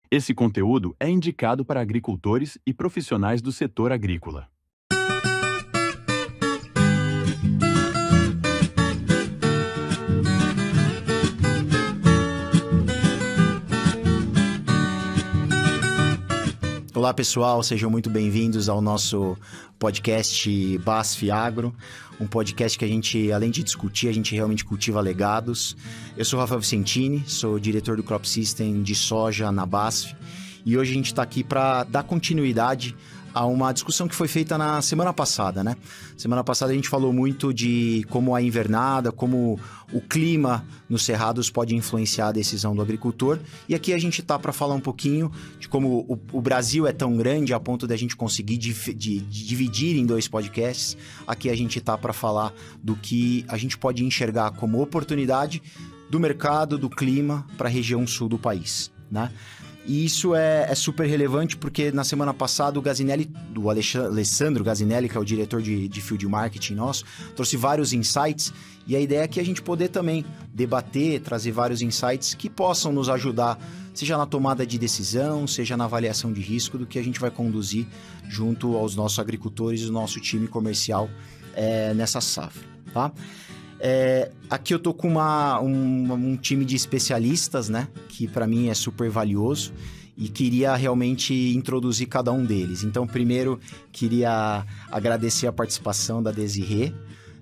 Esse conteúdo é indicado para agricultores e profissionais do setor agrícola. Olá pessoal, sejam muito bem-vindos ao nosso podcast BASF Agro, um podcast que a gente, além de discutir, a gente realmente cultiva legados. Eu sou o Rafael Vicentini, sou diretor do Crop System de soja na BASF e hoje a gente está aqui para dar continuidade a uma discussão que foi feita na semana passada, né? Semana passada a gente falou muito de como a invernada, como o clima nos cerrados pode influenciar a decisão do agricultor. E aqui a gente tá para falar um pouquinho de como o Brasil é tão grande a ponto de a gente conseguir dividir em dois podcasts. Aqui a gente tá para falar do que a gente pode enxergar como oportunidade do mercado, do clima para a região sul do país, né? E isso é super relevante porque na semana passada o Gazinelli, o Alessandro Gazinelli, que é o diretor de Field Marketing nosso, trouxe vários insights e a ideia é que a gente poder também debater, trazer vários insights que possam nos ajudar, seja na tomada de decisão, seja na avaliação de risco do que a gente vai conduzir junto aos nossos agricultores e o nosso time comercial nessa safra, tá? Aqui eu tô com um time de especialistas, né? Que para mim é super valioso e queria realmente introduzir cada um deles. Então, primeiro, queria agradecer a participação da Desirê.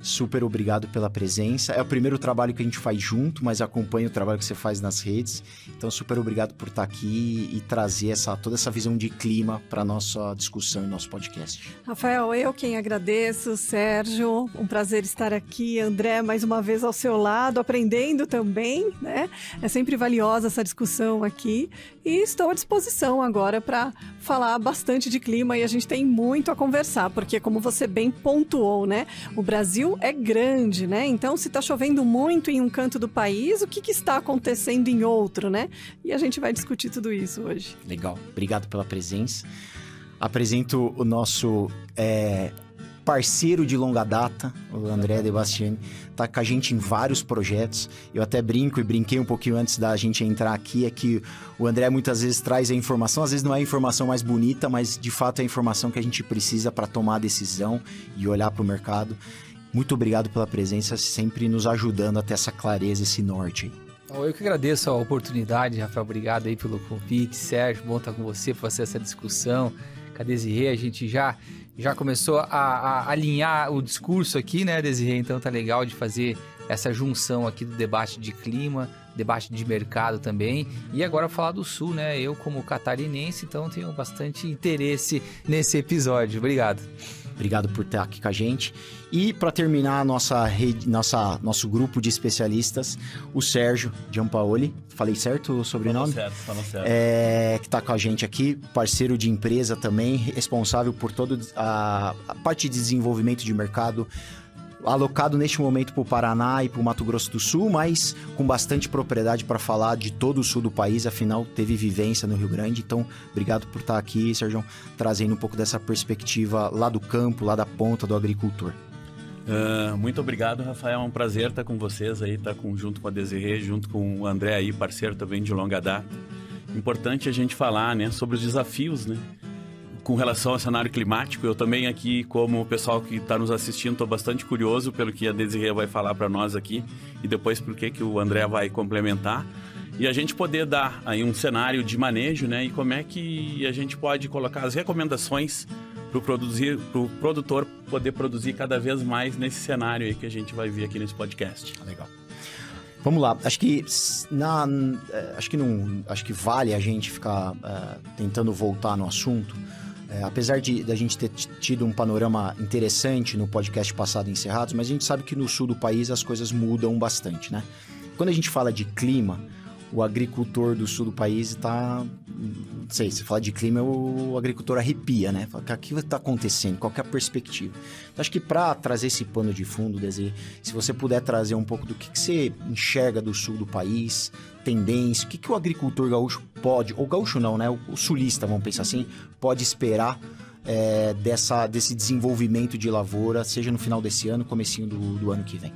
Super obrigado pela presença. É o primeiro trabalho que a gente faz junto, mas acompanho o trabalho que você faz nas redes. Então, super obrigado por estar aqui e trazer toda essa visão de clima para a nossa discussão e nosso podcast. Rafael, eu quem agradeço. Sérgio, um prazer estar aqui. André, mais uma vez ao seu lado, aprendendo também, né? É sempre valiosa essa discussão aqui. E estou à disposição agora para falar bastante de clima e a gente tem muito a conversar, porque como você bem pontuou, né? O Brasil é grande, né? Então, se está chovendo muito em um canto do país, o que está acontecendo em outro, né? E a gente vai discutir tudo isso hoje. Legal. Obrigado pela presença. Apresento o nosso parceiro de longa data, o André De Bastiani. Está com a gente em vários projetos. Eu até brinquei um pouquinho antes da gente entrar aqui, é que o André muitas vezes traz a informação, às vezes não é a informação mais bonita, mas de fato é a informação que a gente precisa para tomar a decisão e olhar para o mercado. Muito obrigado pela presença, sempre nos ajudando a ter essa clareza, esse norte aí. Eu que agradeço a oportunidade, Rafael, obrigado aí pelo convite. Sérgio, bom estar com você para fazer essa discussão. Com a Desirê, a gente já começou a alinhar o discurso aqui, né, Desirê? Então tá legal de fazer essa junção aqui do debate de clima, debate de mercado também. E agora falar do Sul, né? Eu como catarinense, então tenho bastante interesse nesse episódio. Obrigado. Obrigado por estar aqui com a gente. E para terminar nosso grupo de especialistas, o Sérgio Giampaoli. Falei certo o sobrenome? Falou certo. Que está com a gente aqui, parceiro de empresa também, responsável por toda a parte de desenvolvimento de mercado, alocado neste momento para o Paraná e para o Mato Grosso do Sul, mas com bastante propriedade para falar de todo o sul do país, afinal teve vivência no Rio Grande. Então, obrigado por estar aqui, Sérgio, trazendo um pouco dessa perspectiva lá do campo, lá da ponta do agricultor. Muito obrigado, Rafael, é um prazer estar com vocês aí, estar junto com a Desirê, junto com o André aí, parceiro também de longa data. Importante a gente falar, né, sobre os desafios, né? Com relação ao cenário climático. Eu também aqui, como o pessoal que está nos assistindo, estou bastante curioso pelo que a Desirê vai falar para nós aqui e depois por que o André vai complementar. E a gente poder dar aí um cenário de manejo, né? E como é que a gente pode colocar as recomendações para o produtor poder produzir cada vez mais nesse cenário aí que a gente vai ver aqui nesse podcast. Legal. Vamos lá, acho que vale a gente ficar tentando voltar no assunto. Apesar da gente ter tido um panorama interessante no podcast passado Encerrados, mas a gente sabe que no sul do país as coisas mudam bastante, né? Quando a gente fala de clima, o agricultor do sul do país está... Não sei, se falar de clima, o agricultor arrepia, né? Fala, o que está acontecendo? Qual que é a perspectiva? Então, acho que para trazer esse pano de fundo, Desirê, se você puder trazer um pouco do que você enxerga do sul do país, tendência, o que o agricultor gaúcho pode, ou gaúcho não, né? O sulista, vamos pensar assim, pode esperar desse desenvolvimento de lavoura, seja no final desse ano, comecinho do ano que vem.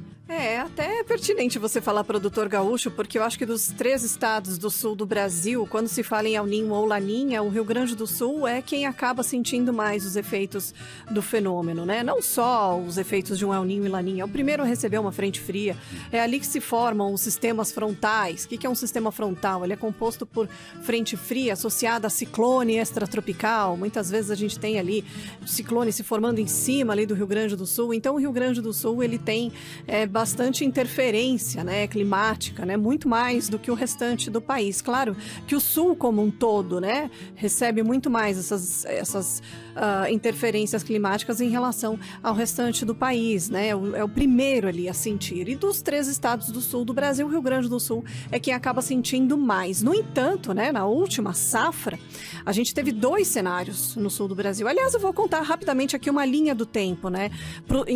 Até pertinente você falar produtor gaúcho, porque eu acho que dos 3 estados do sul do Brasil, quando se fala em El Niño ou Laninha, o Rio Grande do Sul é quem acaba sentindo mais os efeitos do fenômeno, né? Não só os efeitos de um El Niño e Laninha. É o primeiro a receber uma frente fria. É ali que se formam os sistemas frontais. O que é um sistema frontal? Ele é composto por frente fria associada a ciclone extratropical. Muitas vezes a gente tem ali ciclone se formando em cima ali do Rio Grande do Sul. Então, o Rio Grande do Sul, ele tem bastante interferência, né, climática, né, muito mais do que o restante do país. Claro que o Sul como um todo, né, recebe muito mais essas interferências climáticas em relação ao restante do país, né, é o primeiro ali a sentir. E dos 3 estados do sul do Brasil, o Rio Grande do Sul é quem acaba sentindo mais. No entanto, né, na última safra, a gente teve 2 cenários no sul do Brasil. Aliás, eu vou contar rapidamente aqui uma linha do tempo, né,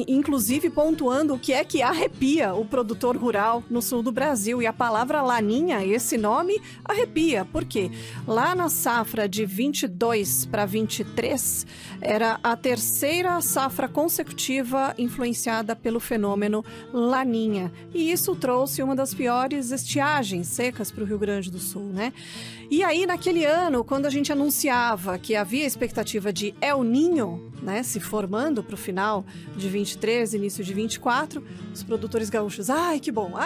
inclusive pontuando o que é que arrepia o produtor rural no sul do Brasil. E a palavra laninha, esse nome, arrepia. Por quê? Lá na safra de 22 para 23, era a 3ª safra consecutiva influenciada pelo fenômeno laninha. E isso trouxe uma das piores estiagens secas para o Rio Grande do Sul, né? E aí, naquele ano, quando a gente anunciava que havia expectativa de El Niño, né, se formando para o final de 23, início de 24, os produtores gaúchos, ai que bom,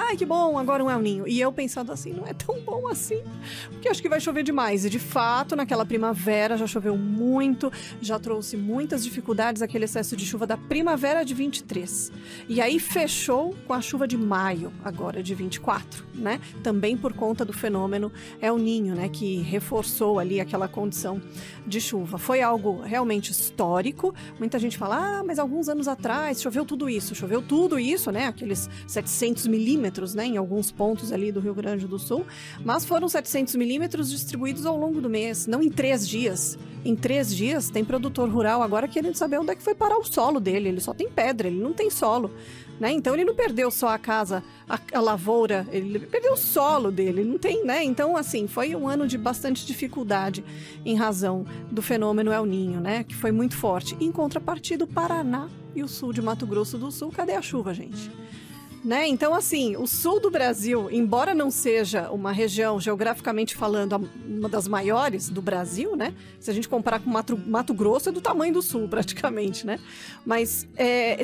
agora um El Niño. E eu pensando assim, não é tão bom assim, porque acho que vai chover demais. E de fato, naquela primavera já choveu muito, já trouxe muitas dificuldades aquele excesso de chuva da primavera de 23. E aí fechou com a chuva de maio, agora de 24, né? Também por conta do fenômeno El Niño, né, que reforçou ali aquela condição de chuva. Foi algo realmente histórico. Muita gente fala, mas alguns anos atrás choveu tudo isso, né? Aqueles 700 milímetros, né, em alguns pontos ali do Rio Grande do Sul, mas foram 700 milímetros distribuídos ao longo do mês, não em 3 dias. Em 3 dias, tem produtor rural agora querendo saber onde é que foi parar o solo dele. Ele só tem pedra, ele não tem solo, né? Então ele não perdeu só a casa, a lavoura, ele perdeu o solo dele, não tem, né? Então, assim, foi um ano de bastante dificuldade em razão do fenômeno El Niño, né? Que foi muito forte. Em contrapartida, o Paraná e o sul de Mato Grosso do Sul, cadê a chuva, gente? Né? Então, assim, o sul do Brasil, embora não seja uma região, geograficamente falando, uma das maiores do Brasil, né? Se a gente comparar com Mato Grosso, é do tamanho do sul, praticamente, né? Mas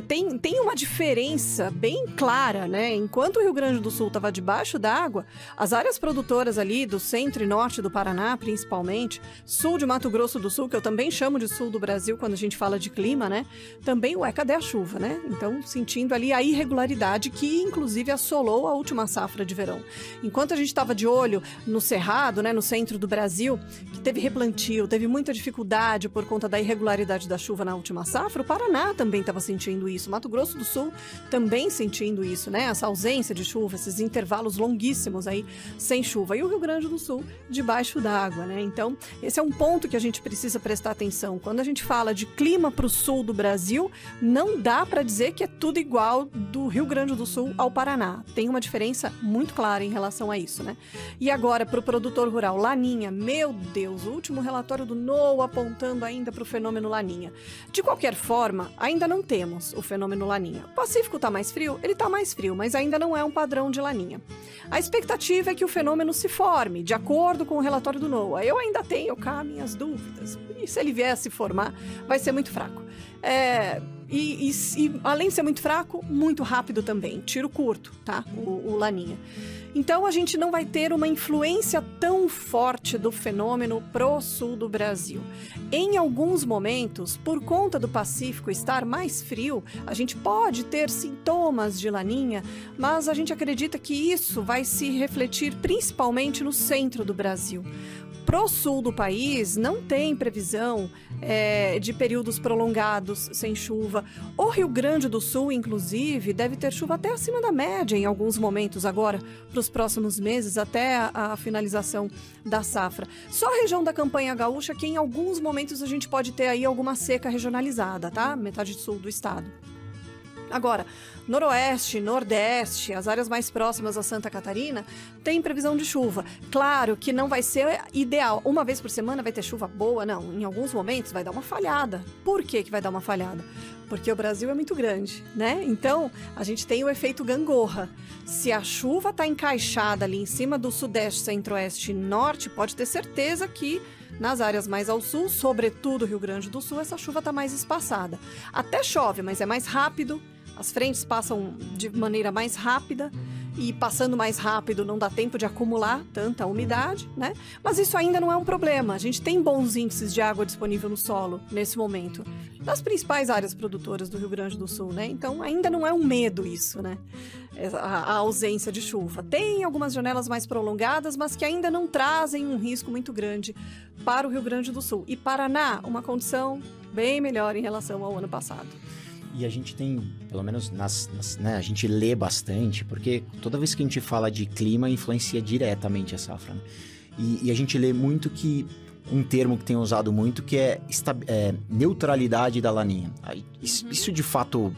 tem uma diferença bem clara, né? Enquanto o Rio Grande do Sul estava debaixo d'água, as áreas produtoras ali do centro e norte do Paraná, principalmente, sul de Mato Grosso do Sul, que eu também chamo de sul do Brasil quando a gente fala de clima, né? Também, cadê a chuva, né? Então, sentindo ali a irregularidade que inclusive assolou a última safra de verão. Enquanto a gente estava de olho no Cerrado, né, no centro do Brasil, que teve replantio, teve muita dificuldade por conta da irregularidade da chuva na última safra, o Paraná também estava sentindo isso, Mato Grosso do Sul também sentindo isso, né, essa ausência de chuva, esses intervalos longuíssimos aí sem chuva, e o Rio Grande do Sul debaixo d'água, né? Então, esse é um ponto que a gente precisa prestar atenção. Quando a gente fala de clima para o sul do Brasil, não dá para dizer que é tudo igual do Rio Grande do Sul ao Paraná. Tem uma diferença muito clara em relação a isso, né? E agora, para o produtor rural, Laninha, meu Deus, o último relatório do NOAA apontando ainda para o fenômeno Laninha. De qualquer forma, ainda não temos o fênomeno Laninha. O Pacífico está mais frio? Ele está mais frio, mas ainda não é um padrão de Laninha. A expectativa é que o fenômeno se forme, de acordo com o relatório do NOAA. Eu ainda tenho cá minhas dúvidas. E se ele vier a se formar, vai ser muito fraco. E além de ser muito fraco, muito rápido também. Tiro curto, tá? O Laninha. Então, a gente não vai ter uma influência tão forte do fenômeno pro sul do Brasil. Em alguns momentos, por conta do Pacífico estar mais frio, a gente pode ter sintomas de Laninha, mas a gente acredita que isso vai se refletir principalmente no centro do Brasil. Pro sul do país, não tem previsão de períodos prolongados sem chuva. O Rio Grande do Sul, inclusive, deve ter chuva até acima da média em alguns momentos agora, para os próximos meses, até a finalização da safra. Só a região da Campanha Gaúcha que em alguns momentos a gente pode ter aí alguma seca regionalizada, tá? Metade sul do estado. Agora, Noroeste, Nordeste, as áreas mais próximas a Santa Catarina, tem previsão de chuva. Claro que não vai ser ideal. Uma vez por semana vai ter chuva boa? Não. Em alguns momentos vai dar uma falhada. Por que vai dar uma falhada? Porque o Brasil é muito grande, né? Então, a gente tem o efeito gangorra. Se a chuva está encaixada ali em cima do Sudeste, Centro-Oeste e Norte, pode ter certeza que nas áreas mais ao sul, sobretudo Rio Grande do Sul, essa chuva está mais espaçada. Até chove, mas é mais rápido. As frentes passam de maneira mais rápida e passando mais rápido não dá tempo de acumular tanta umidade, né? Mas isso ainda não é um problema. A gente tem bons índices de água disponível no solo nesse momento, das principais áreas produtoras do Rio Grande do Sul, né? Então ainda não é um medo isso, né? A ausência de chuva. Tem algumas janelas mais prolongadas, mas que ainda não trazem um risco muito grande para o Rio Grande do Sul. E Paraná, uma condição bem melhor em relação ao ano passado. E a gente tem, pelo menos né, a gente lê bastante, porque toda vez que a gente fala de clima, influencia diretamente a safra, né? E a gente lê muito que, um termo que tem usado muito, que é neutralidade da laninha. Isso de fato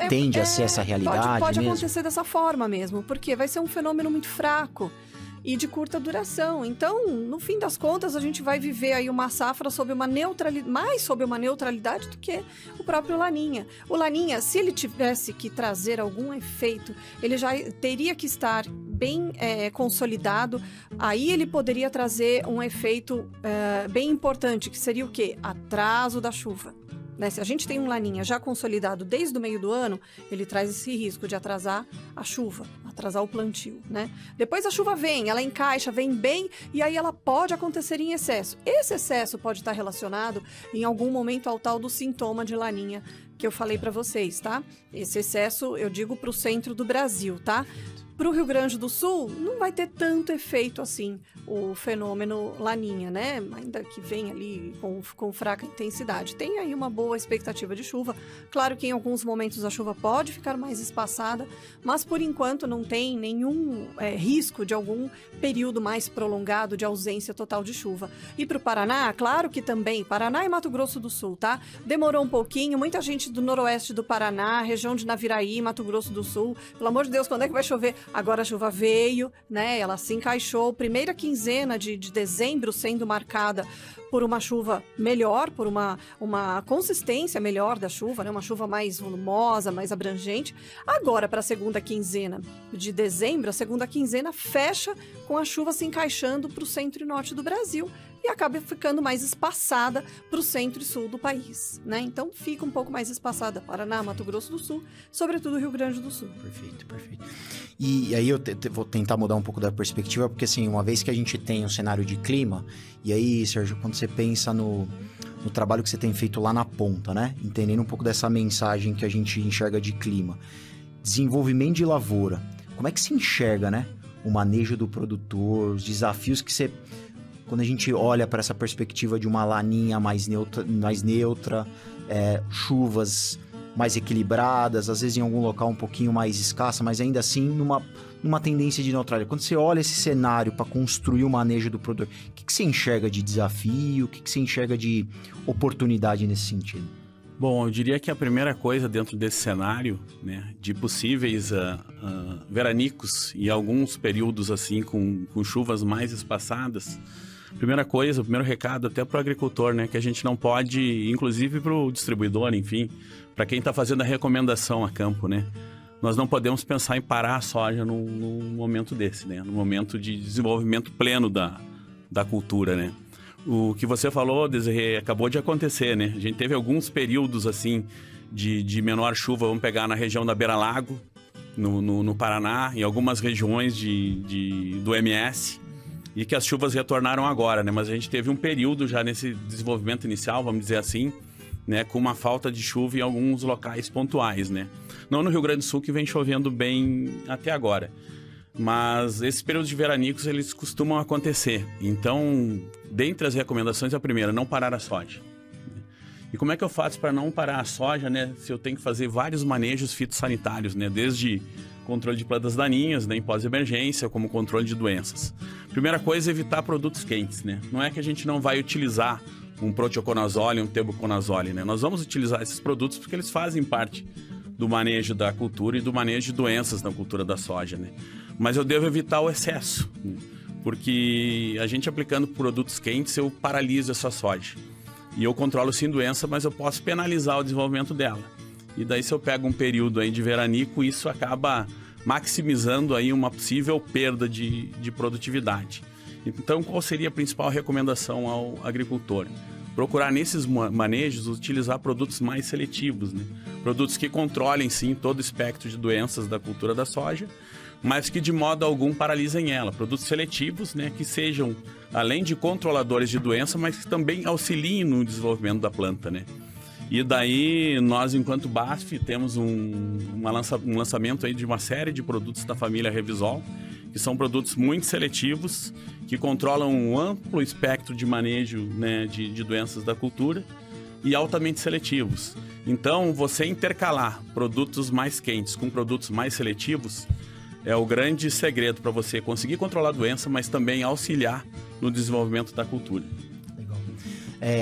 tende a ser essa realidade pode mesmo? Pode acontecer dessa forma mesmo, porque vai ser um fenômeno muito fraco e de curta duração. Então, no fim das contas, a gente vai viver aí uma safra sob uma neutralidade, mais sob uma neutralidade do que o próprio Laninha. O Laninha, se ele tivesse que trazer algum efeito, ele já teria que estar bem consolidado. Aí ele poderia trazer um efeito bem importante, que seria o quê? Atraso da chuva. Né? Se a gente tem um Laninha já consolidado desde o meio do ano, ele traz esse risco de atrasar a chuva, atrasar o plantio, né? Depois a chuva vem, ela encaixa, vem bem, e aí ela pode acontecer em excesso. Esse excesso pode estar relacionado em algum momento ao tal do sintoma de Laninha que eu falei para vocês, tá? Esse excesso eu digo para o centro do Brasil, tá? Para o Rio Grande do Sul, não vai ter tanto efeito assim o fenômeno Laninha, né? Ainda que vem ali com fraca intensidade. Tem aí uma boa expectativa de chuva. Claro que em alguns momentos a chuva pode ficar mais espaçada, mas por enquanto não tem nenhum risco de algum período mais prolongado de ausência total de chuva. E para o Paraná, claro que também, Paraná e Mato Grosso do Sul, tá? Demorou um pouquinho, muita gente do noroeste do Paraná, região de Naviraí, Mato Grosso do Sul, pelo amor de Deus, quando é que vai chover? Agora a chuva veio, né? Ela se encaixou. Primeira quinzena de dezembro sendo marcada por uma chuva melhor, por uma consistência melhor da chuva, né? Uma chuva mais volumosa, mais abrangente. Agora, para a segunda quinzena de dezembro, a segunda quinzena fecha com a chuva se encaixando para o centro e norte do Brasil e acaba ficando mais espaçada para o centro e sul do país, né? Então, fica um pouco mais espaçada Paraná, Mato Grosso do Sul, sobretudo Rio Grande do Sul. Perfeito, perfeito. E aí eu vou tentar mudar um pouco da perspectiva, porque assim, uma vez que a gente tem um cenário de clima, e aí, Sérgio, quando você pensa no trabalho que você tem feito lá na ponta, né? Entendendo um pouco dessa mensagem que a gente enxerga de clima. Desenvolvimento de lavoura. Como é que se enxerga, né? O manejo do produtor, os desafios que você... Quando a gente olha para essa perspectiva de uma laninha mais neutra, chuvas mais equilibradas, às vezes em algum local um pouquinho mais escassa, mas ainda assim numa tendência de neutralidade. Quando você olha esse cenário para construir o manejo do produtor, o que você enxerga de desafio, o que você enxerga de oportunidade nesse sentido? Bom, eu diria que a primeira coisa dentro desse cenário, né, de possíveis veranicos e alguns períodos assim com chuvas mais espaçadas, primeira coisa, o primeiro recado até para o agricultor, né, que a gente não pode, inclusive para o distribuidor, enfim, para quem está fazendo a recomendação a campo, né, nós não podemos pensar em parar a soja num momento desse, né, no momento de desenvolvimento pleno da cultura, né. O que você falou, Desirê, acabou de acontecer, né? A gente teve alguns períodos, assim, de menor chuva. Vamos pegar na região da Beira-Lago, no Paraná, em algumas regiões do MS, e que as chuvas retornaram agora, né? Mas a gente teve um período já nesse desenvolvimento inicial, vamos dizer assim, né? Com uma falta de chuva em alguns locais pontuais, né? Não no Rio Grande do Sul, que vem chovendo bem até agora. Mas esses períodos de veranicos, eles costumam acontecer. Então, dentre as recomendações, a primeira, não parar a soja. E como é que eu faço para não parar a soja, né? Se eu tenho que fazer vários manejos fitossanitários, né? Desde controle de plantas daninhas, né? Em pós-emergência, como controle de doenças. Primeira coisa, evitar produtos quentes, né? Não é que a gente não vai utilizar um proteoconazole, um tebuconazole, né? Nós vamos utilizar esses produtos porque eles fazem parte do manejo da cultura e do manejo de doenças na cultura da soja, né? Mas eu devo evitar o excesso, né? Porque a gente aplicando produtos quentes, eu paraliso essa soja. E eu controlo sim doença, mas eu posso penalizar o desenvolvimento dela. E daí se eu pego um período aí de veranico, isso acaba maximizando aí uma possível perda de produtividade. Então, qual seria a principal recomendação ao agricultor? Procurar nesses manejos utilizar produtos mais seletivos, né? Produtos que controlem sim todo o espectro de doenças da cultura da soja, mas que de modo algum paralisem ela. Produtos seletivos, né, que sejam, além de controladores de doença, mas que também auxiliem no desenvolvimento da planta, né? E daí, nós, enquanto BASF, temos um lançamento aí de uma série de produtos da família Revisol, que são produtos muito seletivos, que controlam um amplo espectro de manejo, né, de doenças da cultura e altamente seletivos. Então, você intercalar produtos mais quentes com produtos mais seletivos é o grande segredo para você conseguir controlar a doença, mas também auxiliar no desenvolvimento da cultura. Legal.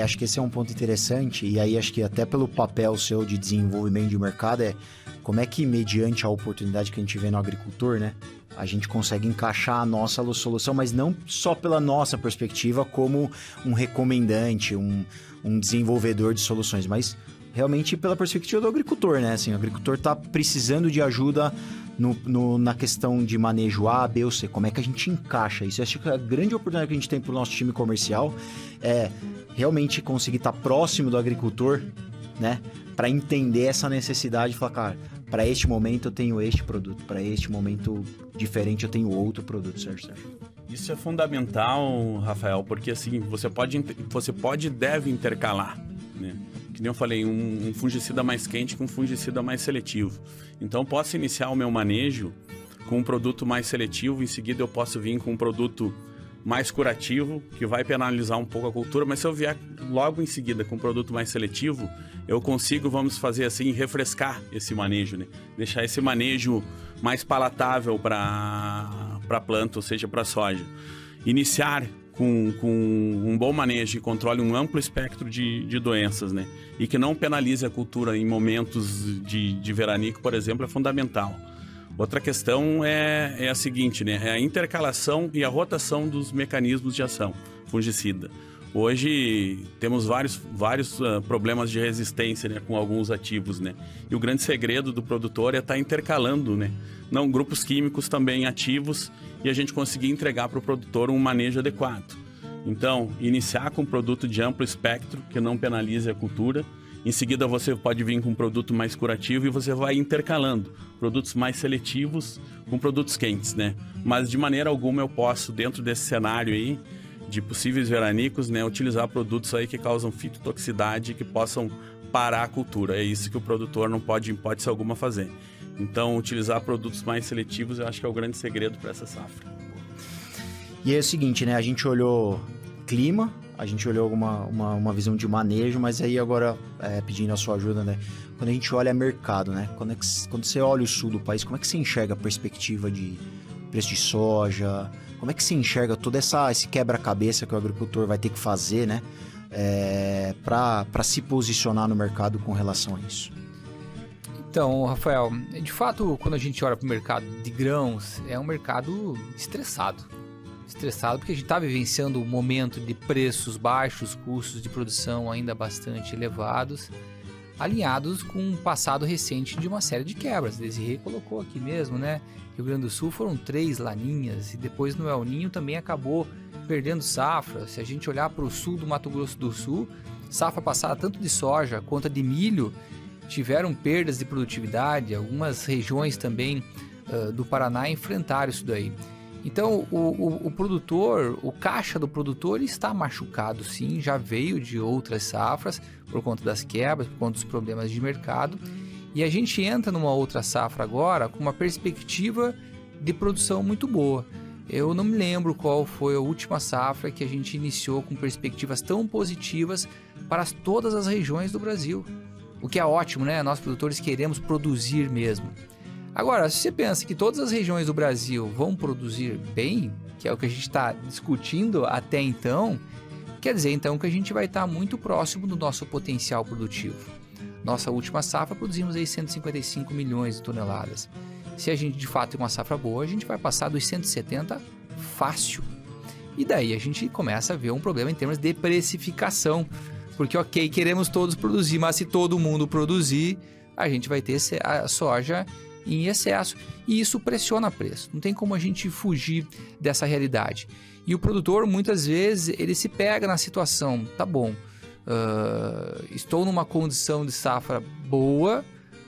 Acho que esse é um ponto interessante, e aí acho que até pelo papel seu de desenvolvimento de mercado, como é que, mediante a oportunidade que a gente vê no agricultor, né, a gente consegue encaixar a nossa solução, mas não só pela nossa perspectiva como um recomendante, um desenvolvedor de soluções, mas realmente pela perspectiva do agricultor, né? Assim, o agricultor está precisando de ajuda na questão de manejo A, B ou C. Como é que a gente encaixa isso? Eu acho que a grande oportunidade que a gente tem para o nosso time comercial é realmente conseguir estar próximo do agricultor, né? Para entender essa necessidade e falar, cara, para este momento eu tenho este produto, para este momento diferente eu tenho outro produto, Sérgio. Isso é fundamental, Rafael, porque assim, você pode e deve intercalar, né? Que nem eu falei, um fungicida mais quente com um fungicida mais seletivo. Então, eu posso iniciar o meu manejo com um produto mais seletivo, em seguida eu posso vir com um produto mais curativo, que vai penalizar um pouco a cultura, mas se eu vier logo em seguida com um produto mais seletivo, eu consigo, vamos fazer assim, refrescar esse manejo, né? Deixar esse manejo mais palatável para a planta, ou seja, para a soja. Iniciar com um bom manejo e controle um amplo espectro de doenças, né? E que não penalize a cultura em momentos de veranico, por exemplo, é fundamental. Outra questão é a seguinte, né? É a intercalação e a rotação dos mecanismos de ação fungicida. Hoje temos vários problemas de resistência, né, com alguns ativos, né? E o grande segredo do produtor é estar intercalando, né? Não, grupos químicos também ativos, e a gente conseguir entregar para o produtor um manejo adequado. Então, iniciar com um produto de amplo espectro, que não penalize a cultura. Em seguida, você pode vir com um produto mais curativo e você vai intercalando produtos mais seletivos com produtos quentes, né? Mas, de maneira alguma, eu posso, dentro desse cenário aí, de possíveis veranicos, né, utilizar produtos aí que causam fitotoxicidade e que possam parar a cultura. É isso que o produtor não pode, em hipótese alguma, fazer. Então, utilizar produtos mais seletivos, eu acho que é o grande segredo para essa safra. E é o seguinte, né? A gente olhou clima, a gente olhou uma visão de manejo, mas aí agora, pedindo a sua ajuda, né? Quando a gente olha mercado, né? Quando você olha o sul do país, como é que você enxerga a perspectiva de preço de soja? Como é que você enxerga todo esse quebra-cabeça que o agricultor vai ter que fazer, né? Para se posicionar no mercado com relação a isso? Então, Rafael, de fato, quando a gente olha para o mercado de grãos, é um mercado estressado. Estressado porque a gente está vivenciando um momento de preços baixos, custos de produção ainda bastante elevados, alinhados com um passado recente de uma série de quebras. Desirê colocou aqui mesmo, né? Rio Grande do Sul foram 3 laninhas e depois no El Ninho também acabou perdendo safra. Se a gente olhar para o sul do Mato Grosso do Sul, safra passada tanto de soja quanto de milho tiveram perdas de produtividade. Algumas regiões também do Paraná enfrentaram isso daí. Então, o produtor, o caixa do produtor está machucado, sim, já veio de outras safras por conta das quebras, por conta dos problemas de mercado. E a gente entra numa outra safra agora com uma perspectiva de produção muito boa. Eu não me lembro qual foi a última safra que a gente iniciou com perspectivas tão positivas para todas as regiões do Brasil. O que é ótimo, né? Nós produtores queremos produzir mesmo. Agora, se você pensa que todas as regiões do Brasil vão produzir bem, que é o que a gente está discutindo até então, quer dizer então que a gente vai estar muito próximo do nosso potencial produtivo. Nossa última safra produzimos aí 155 milhões de toneladas. Se a gente de fato tem uma safra boa, a gente vai passar dos 170 fácil. E daí a gente começa a ver um problema em termos de precificação. Porque, ok, queremos todos produzir, mas se todo mundo produzir, a gente vai ter a soja em excesso. E isso pressiona preço. Não tem como a gente fugir dessa realidade. E o produtor, muitas vezes, ele se pega na situação, tá bom, estou numa condição de safra boa,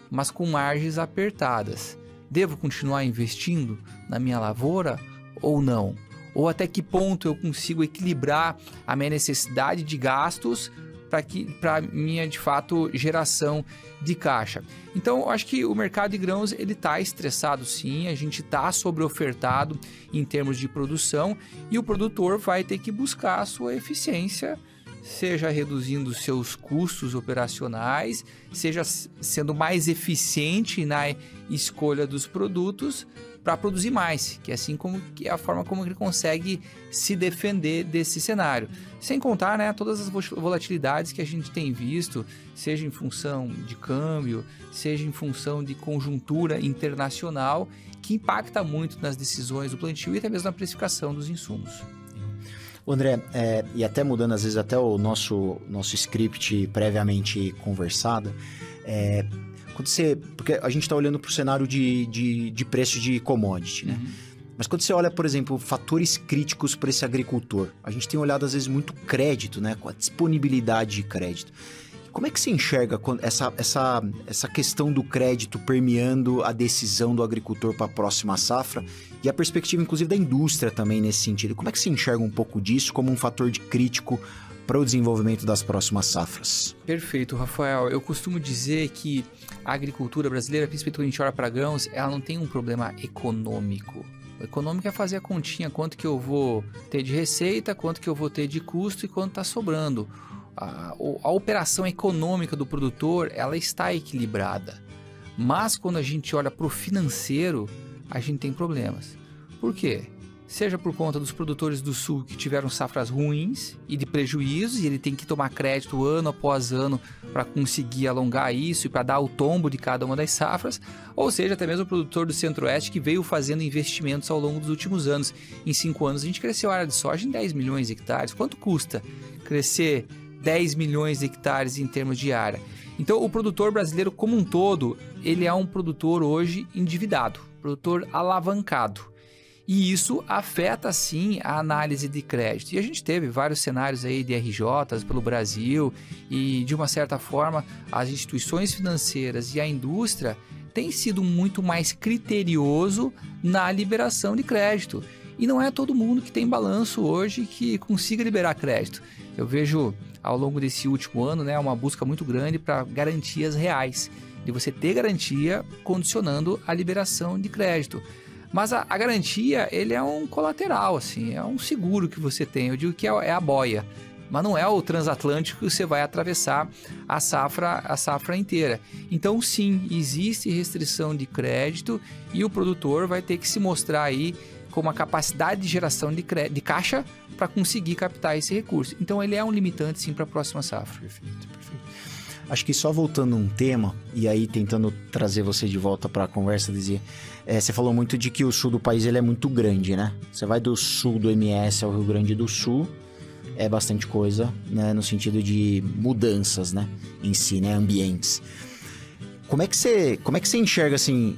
mas com margens apertadas. Devo continuar investindo na minha lavoura ou não? Ou até que ponto eu consigo equilibrar a minha necessidade de gastos para minha, de fato, geração de caixa? Então, eu acho que o mercado de grãos ele está estressado sim, a gente está sobreofertado em termos de produção e o produtor vai ter que buscar a sua eficiência, seja reduzindo seus custos operacionais, seja sendo mais eficiente na escolha dos produtos para produzir mais, que é assim como que é a forma como ele consegue se defender desse cenário. Sem contar, né, todas as volatilidades que a gente tem visto, seja em função de câmbio, seja em função de conjuntura internacional, que impacta muito nas decisões do plantio e até mesmo na precificação dos insumos. André, e até mudando às vezes até o nosso script previamente conversado, porque a gente está olhando para o cenário de preço de commodity, né? Mas quando você olha, por exemplo, fatores críticos para esse agricultor, a gente tem olhado às vezes muito crédito, né? Com a disponibilidade de crédito. Como é que se enxerga essa questão do crédito permeando a decisão do agricultor para a próxima safra e a perspectiva, inclusive, da indústria também nesse sentido? Como é que se enxerga um pouco disso como um fator de crítico para o desenvolvimento das próximas safras? Perfeito, Rafael. Eu costumo dizer que a agricultura brasileira, principalmente quando a gente olha para grãos, ela não tem um problema econômico. O econômico é fazer a continha, quanto que eu vou ter de receita, quanto que eu vou ter de custo e quanto está sobrando. A operação econômica do produtor, ela está equilibrada. Mas quando a gente olha para o financeiro, a gente tem problemas. Por quê? Seja por conta dos produtores do sul que tiveram safras ruins e de prejuízos, e ele tem que tomar crédito ano após ano para conseguir alongar isso e para dar o tombo de cada uma das safras, ou seja, até mesmo o produtor do centro-oeste que veio fazendo investimentos ao longo dos últimos anos. Em 5 anos a gente cresceu a área de soja em 10 milhões de hectares. Quanto custa crescer 10 milhões de hectares em termos de área? Então o produtor brasileiro como um todo, ele é um produtor hoje endividado, produtor alavancado. E isso afeta, sim, a análise de crédito. E a gente teve vários cenários aí de RJs pelo Brasil e, de uma certa forma, as instituições financeiras e a indústria têm sido muito mais criterioso na liberação de crédito. E não é todo mundo que tem balanço hoje que consiga liberar crédito. Eu vejo, ao longo desse último ano, né, uma busca muito grande para garantias reais, de você ter garantia condicionando a liberação de crédito. Mas a garantia, ele é um colateral, assim, é um seguro que você tem. Eu digo que é a boia, mas não é o transatlântico que você vai atravessar a safra inteira. Então, sim, existe restrição de crédito e o produtor vai ter que se mostrar aí com uma capacidade de geração de caixa para conseguir captar esse recurso. Então, ele é um limitante, sim, para a próxima safra. Perfeito. Acho que só voltando um tema, e aí tentando trazer você de volta para a conversa, dizia, você falou muito de que o sul do país ele é muito grande, né? Você vai do sul do MS ao Rio Grande do Sul, é bastante coisa, né? No sentido de mudanças, né? Em si, né? Ambientes. Como é que você enxerga, assim,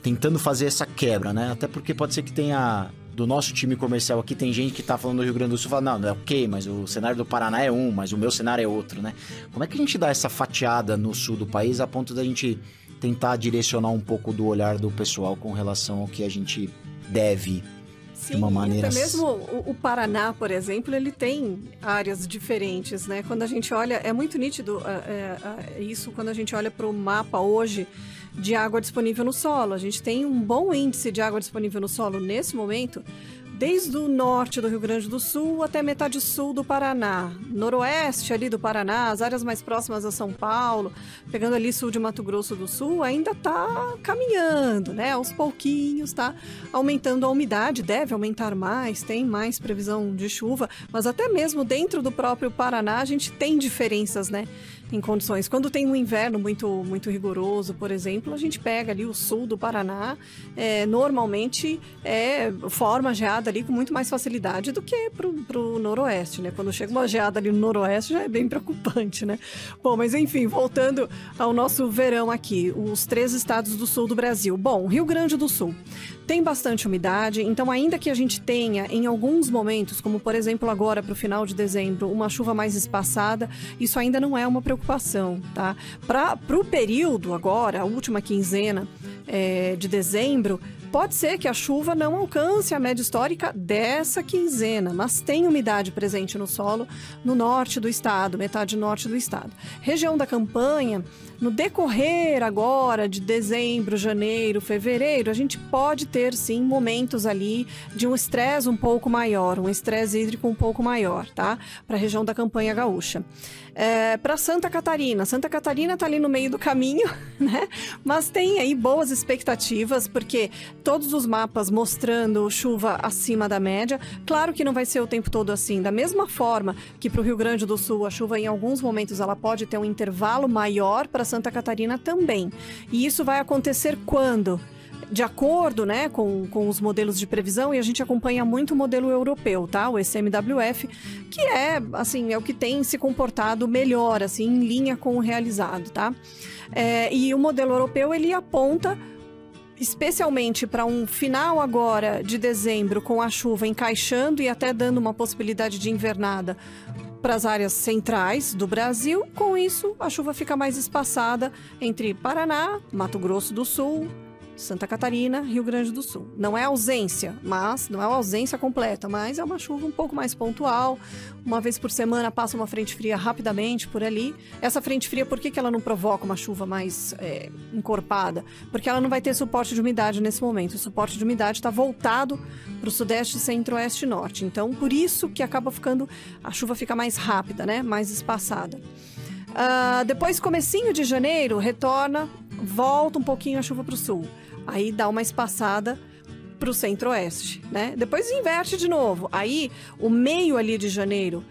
tentando fazer essa quebra, né? Até porque pode ser que tenha... Do nosso time comercial aqui, tem gente que tá falando do Rio Grande do Sul, fala, não, é ok, mas o cenário do Paraná é um, mas o meu cenário é outro, né? Como é que a gente dá essa fatiada no sul do país a ponto da gente tentar direcionar um pouco do olhar do pessoal com relação ao que a gente deve, sim, de uma maneira... Até mesmo o Paraná, por exemplo, ele tem áreas diferentes, né? Quando a gente olha, é muito nítido isso quando a gente olha para o mapa hoje de água disponível no solo. A gente tem um bom índice de água disponível no solo nesse momento desde o norte do Rio Grande do Sul até metade sul do Paraná, noroeste ali do Paraná, as áreas mais próximas a São Paulo, pegando ali sul de Mato Grosso do Sul, ainda está caminhando, né? Aos pouquinhos, tá aumentando a umidade, deve aumentar mais, tem mais previsão de chuva, mas até mesmo dentro do próprio Paraná a gente tem diferenças, né? Em condições. Quando tem um inverno muito rigoroso, por exemplo, a gente pega ali o sul do Paraná, normalmente forma geada ali com muito mais facilidade do que pro noroeste, né? Quando chega uma geada ali no noroeste já é bem preocupante, né? Bom, mas enfim, voltando ao nosso verão aqui, os 3 estados do sul do Brasil. Bom, Rio Grande do Sul tem bastante umidade, então ainda que a gente tenha em alguns momentos, como por exemplo agora para o final de dezembro, uma chuva mais espaçada, isso ainda não é uma preocupação, tá? Para o período agora, a última quinzena de dezembro, pode ser que a chuva não alcance a média histórica dessa quinzena, mas tem umidade presente no solo no norte do estado, metade norte do estado. Região da Campanha, no decorrer agora de dezembro, janeiro, fevereiro, a gente pode ter sim momentos ali de um estresse um pouco maior, um estresse hídrico um pouco maior, tá? Para a região da Campanha Gaúcha. Para Santa Catarina está ali no meio do caminho, né? Mas tem aí boas expectativas, porque todos os mapas mostrando chuva acima da média. Claro que não vai ser o tempo todo assim. Da mesma forma que para o Rio Grande do Sul, a chuva em alguns momentos ela pode ter um intervalo maior, para Santa Catarina também. E isso vai acontecer quando? De acordo, né, com os modelos de previsão, e a gente acompanha muito o modelo europeu, tá? O ECMWF, que é o que tem se comportado melhor, assim, em linha com o realizado, tá? E o modelo europeu, ele aponta especialmente para um final agora de dezembro, com a chuva encaixando e até dando uma possibilidade de invernada para as áreas centrais do Brasil. Com isso, a chuva fica mais espaçada entre Paraná, Mato Grosso do Sul, Santa Catarina, Rio Grande do Sul. Não é ausência, mas não é uma ausência completa, mas é uma chuva um pouco mais pontual. Uma vez por semana passa uma frente fria rapidamente por ali. Essa frente fria, por que ela não provoca uma chuva mais encorpada? Porque ela não vai ter suporte de umidade nesse momento. O suporte de umidade está voltado para o sudeste, centro-oeste e norte. Então, por isso que acaba ficando, a chuva fica mais rápida, né? Mais espaçada. Depois, comecinho de janeiro, retorna, volta um pouquinho a chuva para o sul. Aí dá uma espaçada para o centro-oeste, né? Depois inverte de novo. Aí, o meio ali de janeiro,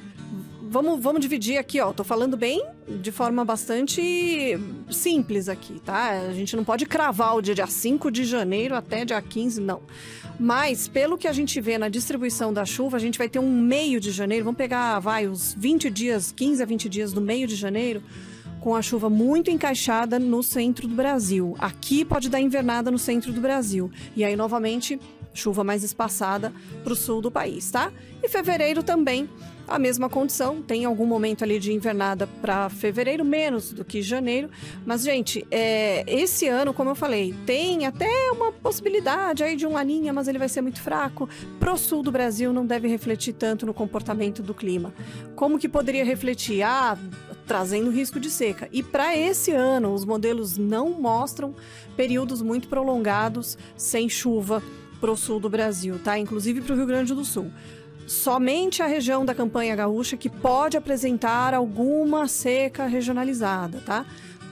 vamos dividir aqui, ó. Tô falando bem de forma bastante simples aqui, tá? A gente não pode cravar o dia 5 de janeiro até dia 15, não. Mas, pelo que a gente vê na distribuição da chuva, a gente vai ter um meio de janeiro, vamos pegar, os 20 dias, 15 a 20 dias do meio de janeiro, com a chuva muito encaixada no centro do Brasil. Aqui pode dar invernada no centro do Brasil. E aí, novamente, chuva mais espaçada para o sul do país, tá? E fevereiro também, a mesma condição. Tem algum momento ali de invernada para fevereiro, menos do que janeiro. Mas, gente, esse ano, como eu falei, tem até uma possibilidade aí de um laninha, mas ele vai ser muito fraco. Pro sul do Brasil não deve refletir tanto no comportamento do clima. Como que poderia refletir? Trazendo risco de seca. E para esse ano, os modelos não mostram períodos muito prolongados sem chuva pro sul do Brasil, tá? Inclusive para o Rio Grande do Sul. Somente a região da Campanha Gaúcha que pode apresentar alguma seca regionalizada, tá?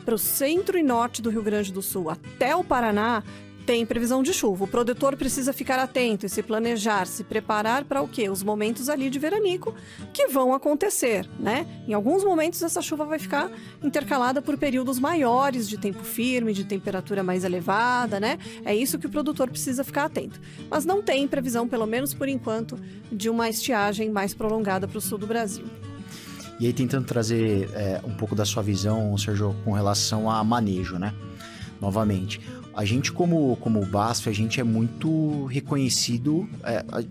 Para o centro e norte do Rio Grande do Sul até o Paraná, tem previsão de chuva. O produtor precisa ficar atento e se planejar, se preparar para o quê? Os momentos ali de veranico que vão acontecer, né? Em alguns momentos essa chuva vai ficar intercalada por períodos maiores de tempo firme, de temperatura mais elevada, né? É isso que o produtor precisa ficar atento. Mas não tem previsão, pelo menos por enquanto, de uma estiagem mais prolongada para o sul do Brasil. E aí tentando trazer um pouco da sua visão, Sérgio, com relação a manejo, né? Novamente, a gente como BASF, a gente é muito reconhecido,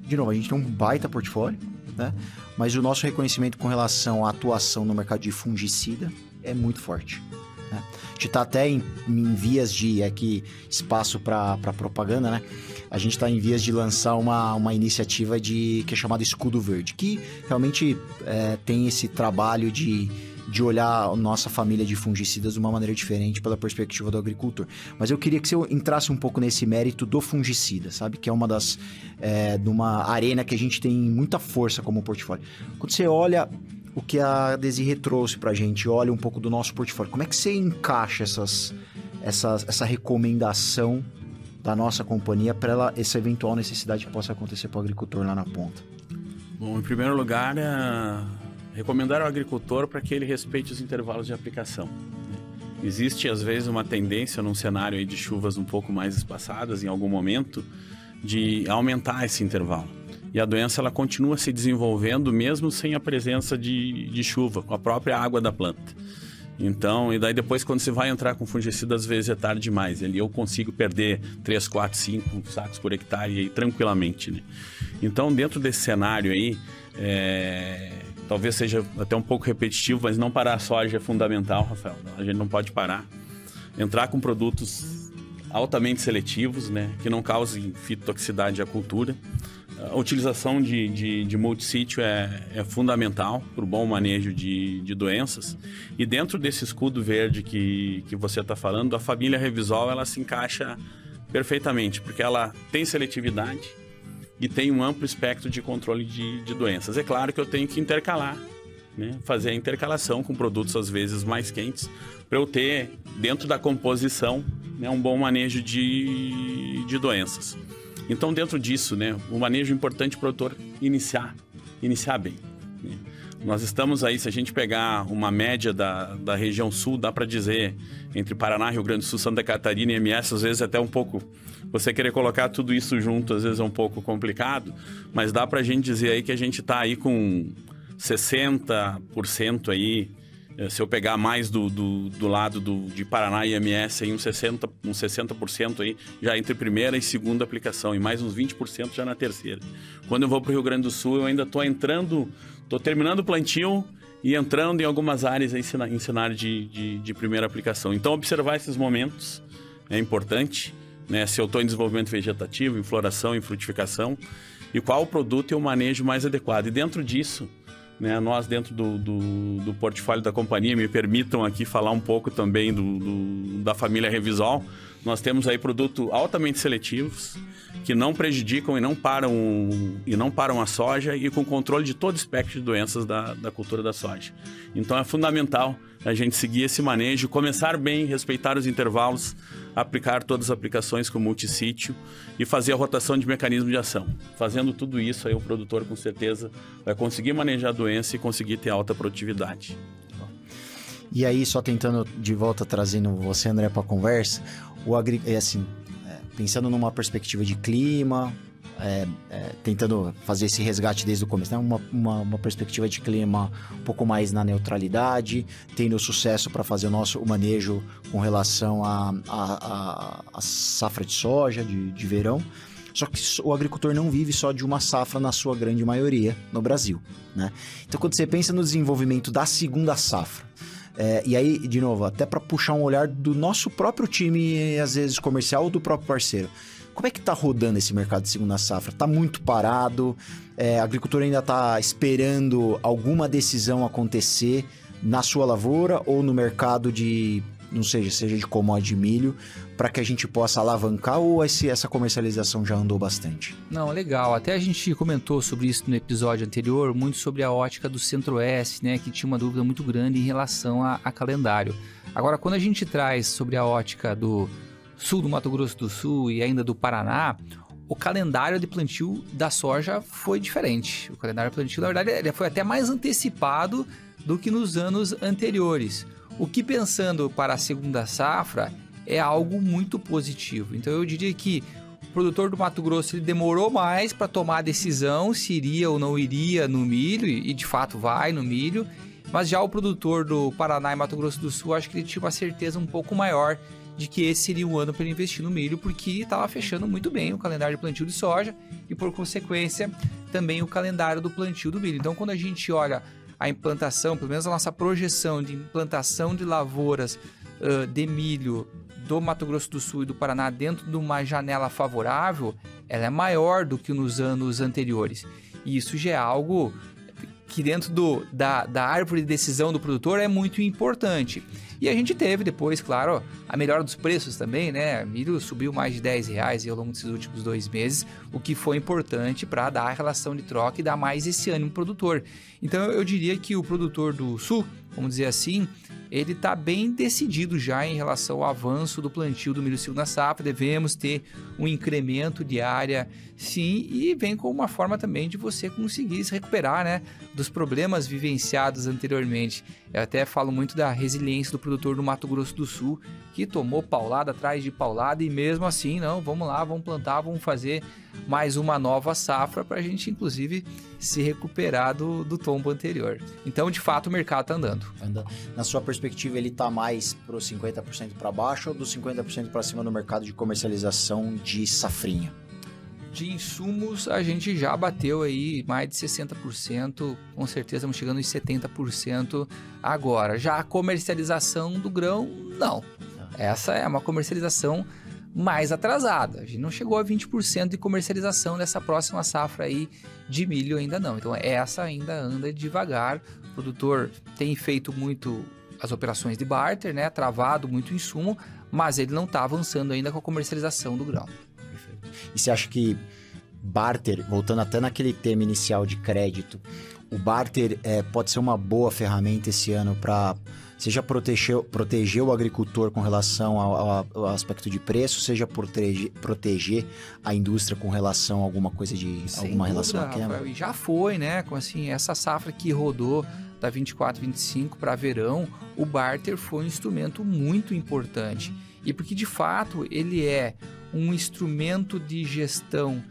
de novo, a gente tem um baita portfólio, né? Mas o nosso reconhecimento com relação à atuação no mercado de fungicida é muito forte, né? A gente está até em vias de, aqui, espaço para propaganda, né? A gente está em vias de lançar uma iniciativa que é chamada Escudo Verde, que realmente tem esse trabalho de de olhar a nossa família de fungicidas de uma maneira diferente pela perspectiva do agricultor. Mas eu queria que você entrasse um pouco nesse mérito do fungicida, sabe? Que é uma das... de uma arena que a gente tem muita força como portfólio. Quando você olha o que a Desirê trouxe pra gente, olha um pouco do nosso portfólio, como é que você encaixa essa recomendação da nossa companhia para essa eventual necessidade que possa acontecer para o agricultor lá na ponta? Bom, em primeiro lugar, recomendar ao agricultor para que ele respeite os intervalos de aplicação. Existe, às vezes, uma tendência num cenário aí de chuvas um pouco mais espaçadas, em algum momento, de aumentar esse intervalo. E a doença ela continua se desenvolvendo mesmo sem a presença de chuva, com a própria água da planta. Então, e daí depois quando você vai entrar com fungicida, às vezes é tarde demais. Ali eu consigo perder 3, 4, 5 sacos por hectare aí, tranquilamente, né? Então, dentro desse cenário aí, talvez seja até um pouco repetitivo, mas não parar a soja é fundamental, Rafael. A gente não pode parar. Entrar com produtos altamente seletivos, né? Que não causem fitotoxicidade à cultura. A utilização de multissítio é fundamental para o bom manejo de doenças. E dentro desse escudo verde que você está falando, a família Revisol ela se encaixa perfeitamente, porque ela tem seletividade e tem um amplo espectro de controle de doenças. É claro que eu tenho que intercalar, né? Fazer a intercalação com produtos às vezes mais quentes, para eu ter dentro da composição, né, um bom manejo de doenças. Então, dentro disso, né, o manejo importante para o produtor iniciar bem, né? Nós estamos aí, se a gente pegar uma média da região sul, dá para dizer, entre Paraná, Rio Grande do Sul, Santa Catarina e MS, às vezes até um pouco, você querer colocar tudo isso junto, às vezes é um pouco complicado, mas dá para a gente dizer aí que a gente está aí com 60% aí, se eu pegar mais do lado de Paraná e MS, aí uns 60% aí, já entre primeira e segunda aplicação, e mais uns 20% já na terceira. Quando eu vou para o Rio Grande do Sul, eu ainda estou terminando o plantio e entrando em algumas áreas aí em cenário de primeira aplicação. Então, observar esses momentos é importante, né? Se eu estou em desenvolvimento vegetativo, em floração, em frutificação, e qual o produto e o manejo mais adequado. E dentro disso, né, nós dentro do portfólio da companhia, me permitam aqui falar um pouco também da família Revisol. Nós temos aí produtos altamente seletivos, que não prejudicam e não param a soja, e com controle de todo o espectro de doenças da cultura da soja. Então é fundamental a gente seguir esse manejo, começar bem, respeitar os intervalos, aplicar todas as aplicações com multissítio e fazer a rotação de mecanismo de ação. Fazendo tudo isso, aí o produtor com certeza vai conseguir manejar a doença e conseguir ter alta produtividade. E aí, só tentando de volta, trazendo você, André, para a conversa, pensando numa perspectiva de clima, tentando fazer esse resgate desde o começo, né? uma perspectiva de clima um pouco mais na neutralidade, tendo sucesso para fazer o manejo com relação à safra de soja de verão. Só que o agricultor não vive só de uma safra na sua grande maioria no Brasil, né? Então, quando você pensa no desenvolvimento da segunda safra, e aí, de novo, até para puxar um olhar do nosso próprio time, às vezes comercial, ou do próprio parceiro, como é que tá rodando esse mercado de segunda safra? Tá muito parado? O agricultor ainda tá esperando alguma decisão acontecer na sua lavoura ou no mercado seja de commodity de milho, para que a gente possa alavancar, ou essa comercialização já andou bastante? Não, legal. Até a gente comentou sobre isso no episódio anterior, muito sobre a ótica do Centro-Oeste, né, que tinha uma dúvida muito grande em relação a calendário. Agora, quando a gente traz sobre a ótica do sul do Mato Grosso do Sul e ainda do Paraná, o calendário de plantio da soja foi diferente. O calendário de plantio, na verdade, ele foi até mais antecipado do que nos anos anteriores. O que, pensando para a segunda safra, é algo muito positivo. Então, eu diria que o produtor do Mato Grosso ele demorou mais para tomar a decisão se iria ou não iria no milho, e de fato vai no milho, mas já o produtor do Paraná e Mato Grosso do Sul, acho que ele tinha uma certeza um pouco maior de que esse seria o ano para ele investir no milho, porque estava fechando muito bem o calendário de plantio de soja e, por consequência, também o calendário do plantio do milho. Então, quando a gente olha a implantação, pelo menos a nossa projeção de implantação de lavouras de milho do Mato Grosso do Sul e do Paraná dentro de uma janela favorável, ela é maior do que nos anos anteriores. E isso já é algo que dentro da árvore de decisão do produtor é muito importante. E a gente teve depois, claro, a melhora dos preços também, né? Milho subiu mais de R$10 ao longo desses últimos 2 meses, o que foi importante para dar a relação de troca e dar mais esse ânimo pro produtor. Então eu diria que o produtor do Sul, vamos dizer assim, ele está bem decidido já em relação ao avanço do plantio do milho segunda safra. Devemos ter um incremento de área, sim, e vem com uma forma também de você conseguir se recuperar, né, dos problemas vivenciados anteriormente. Eu até falo muito da resiliência do produtor do Mato Grosso do Sul, que tomou paulada atrás de paulada e mesmo assim, não, vamos lá, vamos plantar, vamos fazer mais uma nova safra para a gente, inclusive, se recuperar do tombo anterior. Então, de fato, o mercado está andando. Na sua perspectiva, ele está mais para os 50% para baixo ou dos 50% para cima no mercado de comercialização de safrinha? De insumos, a gente já bateu aí mais de 60%, com certeza estamos chegando em 70% agora. Já a comercialização do grão, não. Essa é uma comercialização mais atrasada. A gente não chegou a 20% de comercialização dessa próxima safra aí de milho ainda não. Então essa ainda anda devagar. O produtor tem feito muito as operações de barter, né? Travado muito insumo, mas ele não está avançando ainda com a comercialização do grão. E você acha que barter, voltando até naquele tema inicial de crédito, o barter pode ser uma boa ferramenta esse ano para, seja proteger o agricultor com relação ao aspecto de preço, seja proteger a indústria com relação a alguma coisa alguma relação a quebra? E já foi, né? Com assim, essa safra que rodou da 24, 25 para verão, o barter foi um instrumento muito importante. E porque, de fato, ele é um instrumento de gestão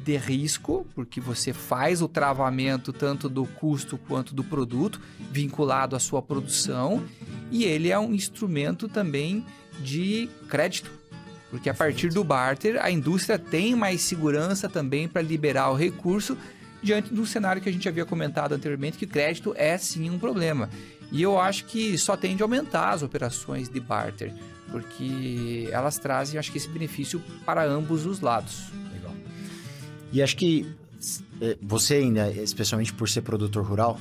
de risco, porque você faz o travamento tanto do custo quanto do produto, vinculado à sua produção, e ele é um instrumento também de crédito, porque a partir do barter, a indústria tem mais segurança também para liberar o recurso, diante do cenário que a gente havia comentado anteriormente, que crédito é sim um problema. E eu acho que só tende a aumentar as operações de barter, porque elas trazem, acho que, esse benefício para ambos os lados. Legal. E acho que você ainda, especialmente por ser produtor rural,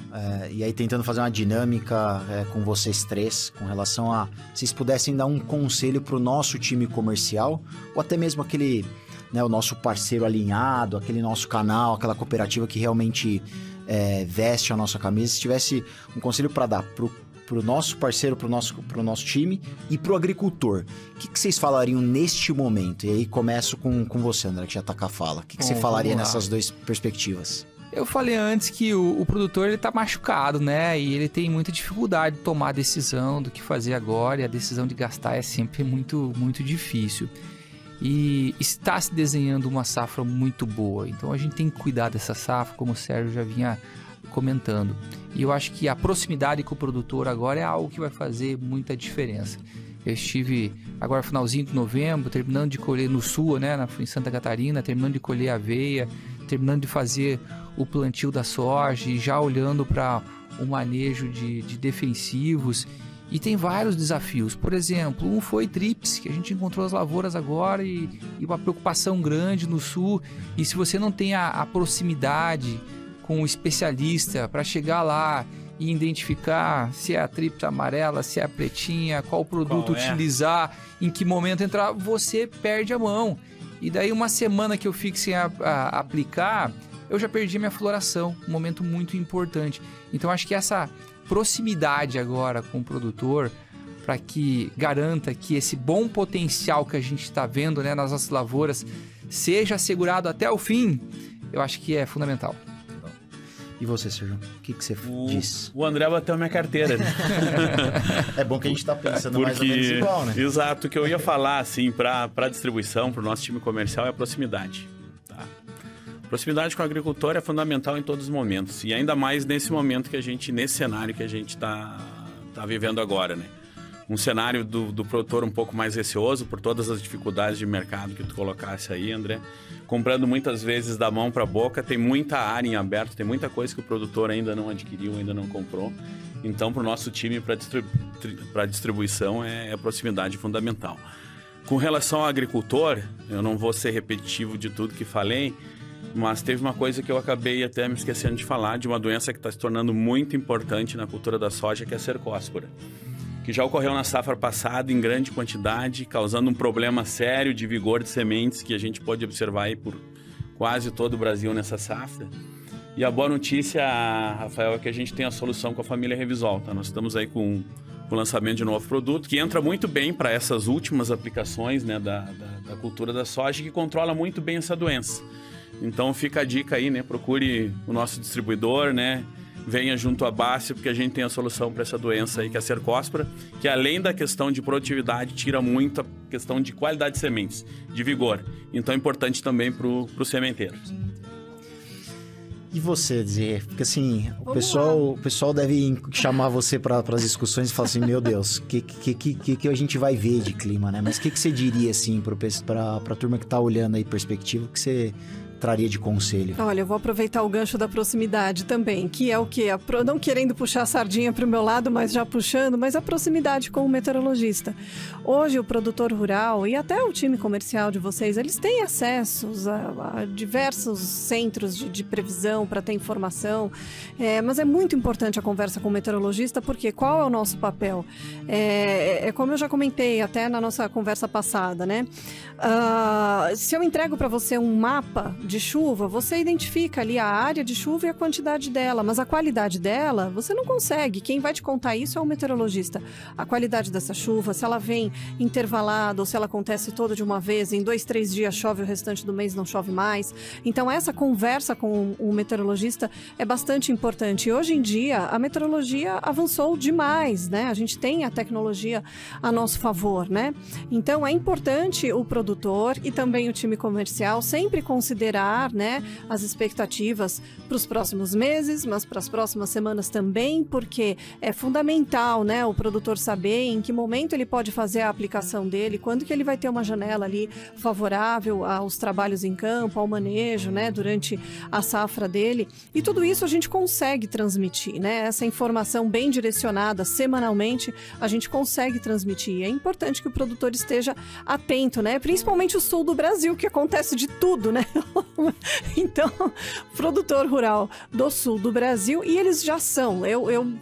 e aí tentando fazer uma dinâmica com vocês três, com relação a... Vocês pudessem dar um conselho para o nosso time comercial, ou até mesmo aquele, né, o nosso parceiro alinhado, aquele nosso canal, aquela cooperativa que realmente veste a nossa camisa. Se tivesse um conselho para dar para o nosso parceiro, para o nosso time e para o agricultor, o que vocês falariam neste momento? E aí começo com você, André, que já está com a fala. O que você falaria nessas duas perspectivas? Eu falei antes que o produtor está machucado, né? E ele tem muita dificuldade de tomar a decisão do que fazer agora, e a decisão de gastar é sempre muito, muito difícil. E está se desenhando uma safra muito boa, então a gente tem que cuidar dessa safra, como o Sérgio já vinha comentando. E eu acho que a proximidade com o produtor agora é algo que vai fazer muita diferença. Eu estive agora finalzinho de novembro, terminando de colher no sul, né, em Santa Catarina, terminando de colher aveia, terminando de fazer o plantio da soja e já olhando para o manejo de defensivos. E tem vários desafios. Por exemplo, um foi tríplice, que a gente encontrou as lavouras agora e uma preocupação grande no sul. E se você não tem a proximidade com o especialista para chegar lá e identificar se é a tríplice amarela, se é a pretinha, qual produto utilizar, em que momento entrar, você perde a mão. E daí uma semana que eu fico sem aplicar, eu já perdi minha floração, um momento muito importante. Então acho que essa proximidade agora com o produtor, para que garanta que esse bom potencial que a gente está vendo, né, nas nossas lavouras seja assegurado até o fim, eu acho que é fundamental. E você, Sérgio? O que você diz? O André bateu minha carteira, né? É bom que a gente está pensando mais ou menos igual, né? Exato. O que eu ia falar, assim, para a distribuição, para o nosso time comercial, é a proximidade. Tá? Proximidade com o agricultor é fundamental em todos os momentos. E ainda mais nesse momento nesse cenário que a gente está vivendo agora, né? Um cenário do produtor um pouco mais receoso por todas as dificuldades de mercado que tu colocasse aí, André. Comprando muitas vezes da mão para a boca, tem muita área em aberto, tem muita coisa que o produtor ainda não adquiriu, ainda não comprou. Então, para o nosso time, para a distribuição, é proximidade fundamental. Com relação ao agricultor, eu não vou ser repetitivo de tudo que falei, Mas teve uma coisa que eu acabei até me esquecendo de falar, de uma doença que está se tornando muito importante na cultura da soja, que é a cercóspora, que já ocorreu na safra passada em grande quantidade, causando um problema sério de vigor de sementes que a gente pode observar aí por quase todo o Brasil nessa safra. E a boa notícia, Rafael, é que a gente tem a solução com a família Revisol. Tá? Nós estamos aí com o lançamento de um novo produto que entra muito bem para essas últimas aplicações, né, da cultura da soja, que controla muito bem essa doença. Então fica a dica aí, né? Procure o nosso distribuidor, né? Venha junto à BASF, porque a gente tem a solução para essa doença aí, que é a cercóspora, que além da questão de produtividade, tira muito a questão de qualidade de sementes, de vigor. Então é importante também para o sementeiro. E você, dizer, porque assim, o pessoal deve chamar você para as discussões e falar assim, meu Deus, que a gente vai ver de clima, né? Mas o que você diria, assim, para a turma que está olhando aí perspectiva, que você traria de conselho? Olha, eu vou aproveitar o gancho da proximidade também, que é o quê? Não querendo puxar a sardinha para o meu lado, mas já puxando, mas a proximidade com o meteorologista. Hoje o produtor rural e até o time comercial de vocês, eles têm acessos a diversos centros de previsão para ter informação, mas é muito importante a conversa com o meteorologista, porque qual é o nosso papel? É como eu já comentei até na nossa conversa passada, né? Se eu entrego para você um mapa de chuva, você identifica ali a área de chuva e a quantidade dela, mas a qualidade dela, você não consegue. Quem vai te contar isso é o meteorologista. A qualidade dessa chuva, se ela vem intervalada ou se ela acontece toda de uma vez, em 2, 3 dias chove, o restante do mês não chove mais. Então essa conversa com o meteorologista é bastante importante. E hoje em dia a meteorologia avançou demais, né? A gente tem a tecnologia a nosso favor, né? Então é importante o produtor e também o time comercial sempre considerar, né, as expectativas para os próximos meses, mas para as próximas semanas também, porque é fundamental, né, o produtor saber em que momento ele pode fazer a aplicação dele, quando que ele vai ter uma janela ali favorável aos trabalhos em campo, ao manejo, né, durante a safra dele. E tudo isso a gente consegue transmitir, né? Essa informação bem direcionada semanalmente, a gente consegue transmitir. É importante que o produtor esteja atento, né? Principalmente o sul do Brasil, que acontece de tudo, né? Então, produtor rural do sul do Brasil, e eles já são,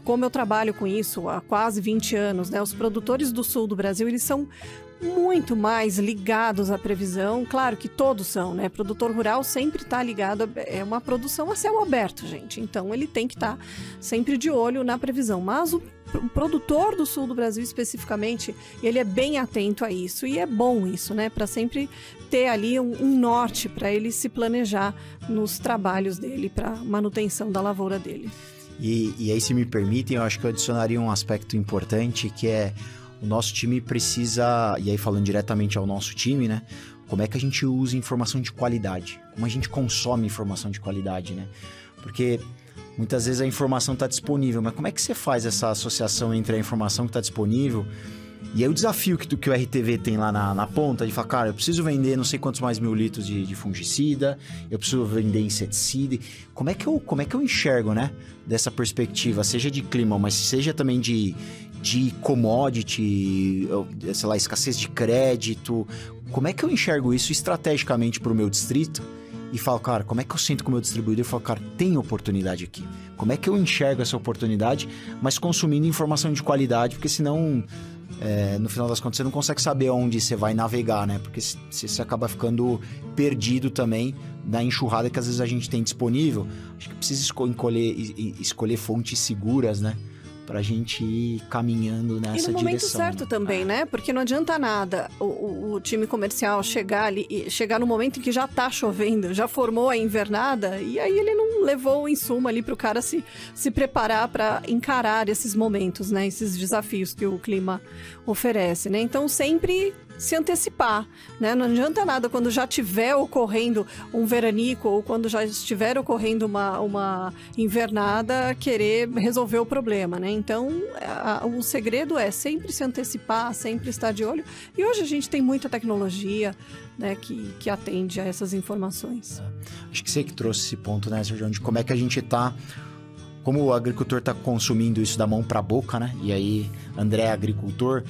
como eu trabalho com isso há quase 20 anos, né? Os produtores do sul do Brasil, eles são muito mais ligados à previsão, claro que todos são, né? Produtor rural sempre está ligado, é uma produção a céu aberto, gente, então ele tem que estar sempre de olho na previsão, mas o produtor do sul do Brasil especificamente, ele é bem atento a isso, e é bom isso, né? Para sempre ter ali um norte para ele se planejar nos trabalhos dele, para manutenção da lavoura dele. E aí, se me permitem, eu acho que eu adicionaria um aspecto importante, que é o nosso time precisa, e aí falando diretamente ao nosso time, né? Como é que a gente usa informação de qualidade? Como a gente consome informação de qualidade, né? Porque muitas vezes a informação está disponível, mas como é que você faz essa associação entre a informação que está disponível e aí o desafio que o RTV tem lá na ponta, de falar, cara, eu preciso vender não sei quantos mais mil litros de fungicida, eu preciso vender inseticida. Como é que eu enxergo, né? Dessa perspectiva, seja de clima, mas seja também de commodity, sei lá, escassez de crédito. Como é que eu enxergo isso estrategicamente para o meu distrito? E falo, cara, como é que eu sinto com o meu distribuidor? E falo, cara, tem oportunidade aqui. Como é que eu enxergo essa oportunidade, mas consumindo informação de qualidade? Porque senão, no final das contas, você não consegue saber onde você vai navegar, né? Porque você acaba ficando perdido também na enxurrada que às vezes a gente tem disponível. Acho que precisa escolher fontes seguras, né? Pra gente ir caminhando nessa direção. E no momento certo também, né? Porque não adianta nada o time comercial chegar no momento em que já tá chovendo, já formou a invernada, e aí ele não levou o insumo ali pro cara se preparar para encarar esses momentos, né? Esses desafios que o clima oferece, né? Então sempre se antecipar, né? Não adianta nada quando já estiver ocorrendo um veranico ou quando já estiver ocorrendo uma invernada querer resolver o problema, né? Então, o segredo é sempre se antecipar, sempre estar de olho. E hoje a gente tem muita tecnologia, né, que atende a essas informações. Acho que você que trouxe esse ponto, né, Sérgio, de como é que a gente está... Como o agricultor está consumindo isso da mão para a boca, né? E aí, André é agricultor,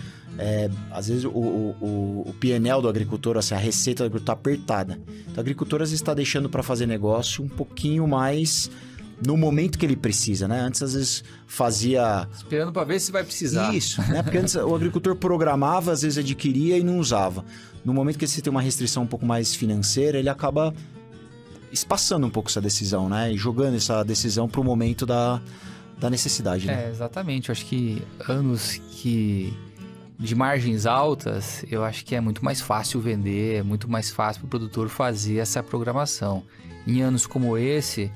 às vezes o PNL do agricultor, assim, a receita do agricultor está apertada. Então, o agricultor às vezes está deixando para fazer negócio um pouquinho mais no momento que ele precisa, né? Antes, às vezes, fazia... Esperando para ver se vai precisar. Isso, né? Porque antes o agricultor programava, às vezes adquiria e não usava. No momento que você tem uma restrição um pouco mais financeira, ele acaba espaçando um pouco essa decisão, né? E jogando essa decisão para o momento da necessidade, né? Exatamente. Eu acho que anos de margens altas, eu acho que é muito mais fácil vender, é muito mais fácil para o produtor fazer essa programação. Em anos como esse,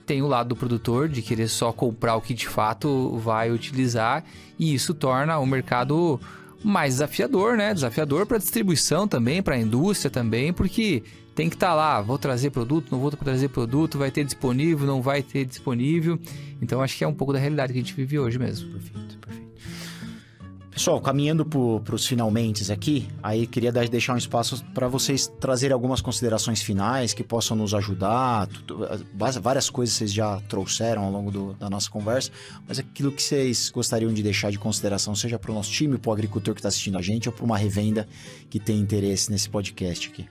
tem o lado do produtor de querer só comprar o que de fato vai utilizar, e isso torna o mercado mais desafiador, né? Desafiador para a distribuição também, para a indústria também, porque tem que estar lá, vou trazer produto, não vou trazer produto, vai ter disponível, não vai ter disponível. Então, acho que é um pouco da realidade que a gente vive hoje mesmo. Perfeito. Pessoal, caminhando para os finalmentes aqui, aí queria deixar um espaço para vocês trazerem algumas considerações finais que possam nos ajudar. Várias coisas vocês já trouxeram ao longo da nossa conversa, mas aquilo que vocês gostariam de deixar de consideração, seja para o nosso time, para o agricultor que está assistindo a gente, ou para uma revenda que tem interesse nesse podcast aqui.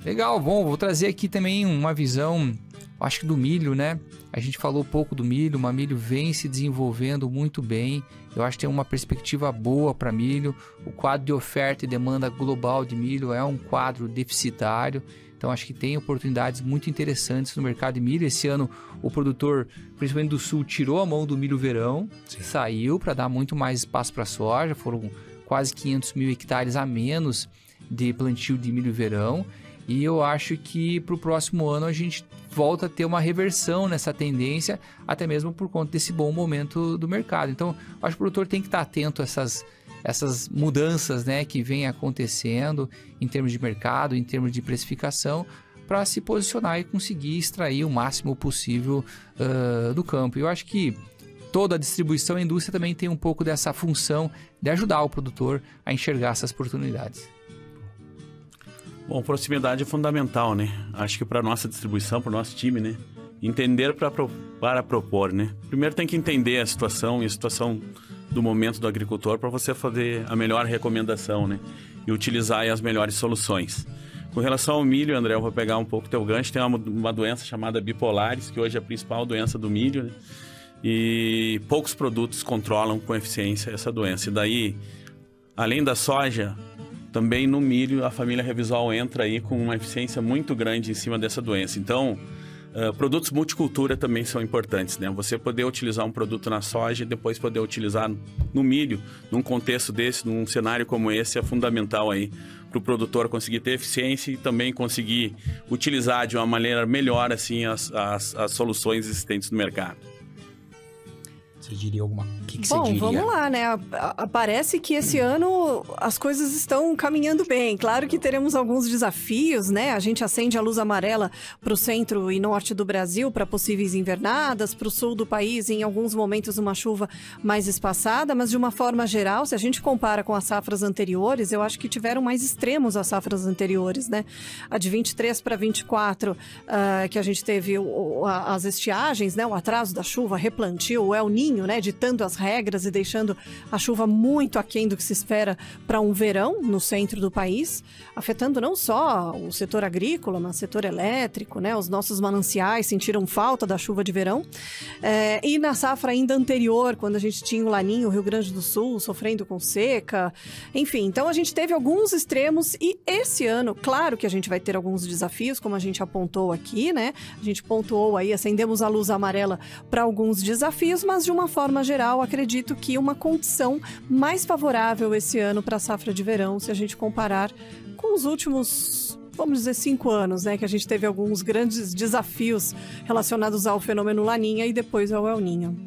Legal, bom, vou trazer aqui também uma visão, acho que do milho, né? A gente falou pouco do milho, mas milho vem se desenvolvendo muito bem. Eu acho que tem uma perspectiva boa para milho. O quadro de oferta e demanda global de milho é um quadro deficitário. Então, acho que tem oportunidades muito interessantes no mercado de milho. Esse ano, o produtor, principalmente do sul, tirou a mão do milho verão, saiu para dar muito mais espaço para a soja. Foram quase 500 mil hectares a menos de plantio de milho verão. E eu acho que para o próximo ano a gente volta a ter uma reversão nessa tendência, até mesmo por conta desse bom momento do mercado. Então, acho que o produtor tem que estar atento a essas mudanças, né, que vêm acontecendo em termos de mercado, em termos de precificação, para se posicionar e conseguir extrair o máximo possível do campo. Eu acho que toda a distribuição e a indústria também tem um pouco dessa função de ajudar o produtor a enxergar essas oportunidades. Bom, proximidade é fundamental, né? Acho que para nossa distribuição, para o nosso time, né? Entender para propor, né? Primeiro tem que entender a situação e a situação do momento do agricultor para você fazer a melhor recomendação, né? E utilizar aí as melhores soluções. Com relação ao milho, André, eu vou pegar um pouco teu gancho. Tem uma doença chamada bipolares, que hoje é a principal doença do milho, né? E poucos produtos controlam com eficiência essa doença. E daí, além da soja, também no milho a família Revisual entra aí com uma eficiência muito grande em cima dessa doença. Então, produtos multicultura também são importantes, né? Você poder utilizar um produto na soja e depois poder utilizar no milho, num contexto desse, num cenário como esse, é fundamental aí para o produtor conseguir ter eficiência e também conseguir utilizar de uma maneira melhor assim as soluções existentes no mercado. Você diria alguma... O que Bom, você diria? vamos lá, né? Parece que esse ano as coisas estão caminhando bem. Claro que teremos alguns desafios, né? A gente acende a luz amarela para o centro e norte do Brasil para possíveis invernadas, para o sul do país, em alguns momentos uma chuva mais espaçada, mas de uma forma geral, se a gente compara com as safras anteriores, eu acho que tiveram mais extremos as safras anteriores, né? A de 23 para 24, que a gente teve as estiagens, né? O atraso da chuva, replantio, o El Niño, né, ditando as regras e deixando a chuva muito aquém do que se espera para um verão no centro do país, afetando não só o setor agrícola, mas o setor elétrico, né, os nossos mananciais sentiram falta da chuva de verão. E na safra ainda anterior, quando a gente tinha o Laninho, o Rio Grande do Sul, sofrendo com seca, enfim, então a gente teve alguns extremos e esse ano, claro que a gente vai ter alguns desafios, como a gente apontou aqui, né, a gente pontuou aí, acendemos a luz amarela para alguns desafios, mas de uma forma geral, acredito que uma condição mais favorável esse ano para a safra de verão, se a gente comparar com os últimos, vamos dizer, 5 anos, né? Que a gente teve alguns grandes desafios relacionados ao fenômeno Laninha e depois ao El Niño.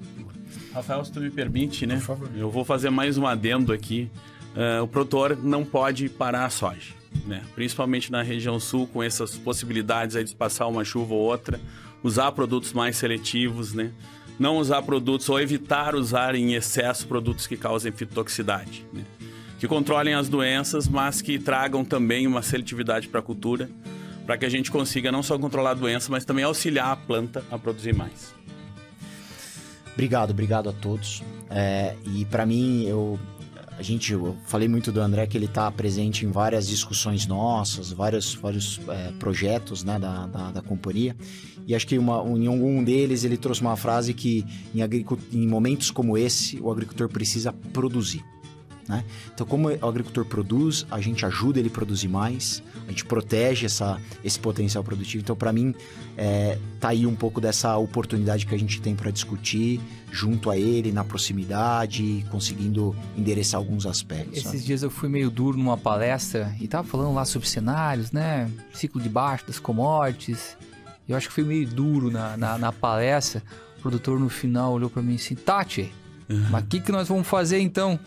Rafael, se tu me permite, né? Por favor. Eu vou fazer mais um adendo aqui. O produtor não pode parar a soja, né? Principalmente na região sul, com essas possibilidades aí de passar uma chuva ou outra, usar produtos mais seletivos, né? Não usar produtos ou evitar usar em excesso produtos que causem fitotoxicidade, né? Que controlem as doenças, mas que tragam também uma seletividade para a cultura, para que a gente consiga não só controlar a doença, mas também auxiliar a planta a produzir mais. Obrigado a todos. E para mim, Eu falei muito do André, que ele está presente em várias discussões nossas, vários projetos, né, da companhia. E acho que em algum deles ele trouxe uma frase que em momentos como esse, o agricultor precisa produzir. Né? Então, como o agricultor produz, a gente ajuda ele a produzir mais, a gente protege esse potencial produtivo. Então, para mim, tá aí um pouco dessa oportunidade que a gente tem para discutir junto a ele, na proximidade, conseguindo endereçar alguns aspectos. Esses dias eu fui meio duro numa palestra e tava falando lá sobre cenários, né? Ciclo de baixo das commodities. Eu acho que fui meio duro na palestra. O produtor no final olhou para mim assim, Tati, mas o que nós vamos fazer então?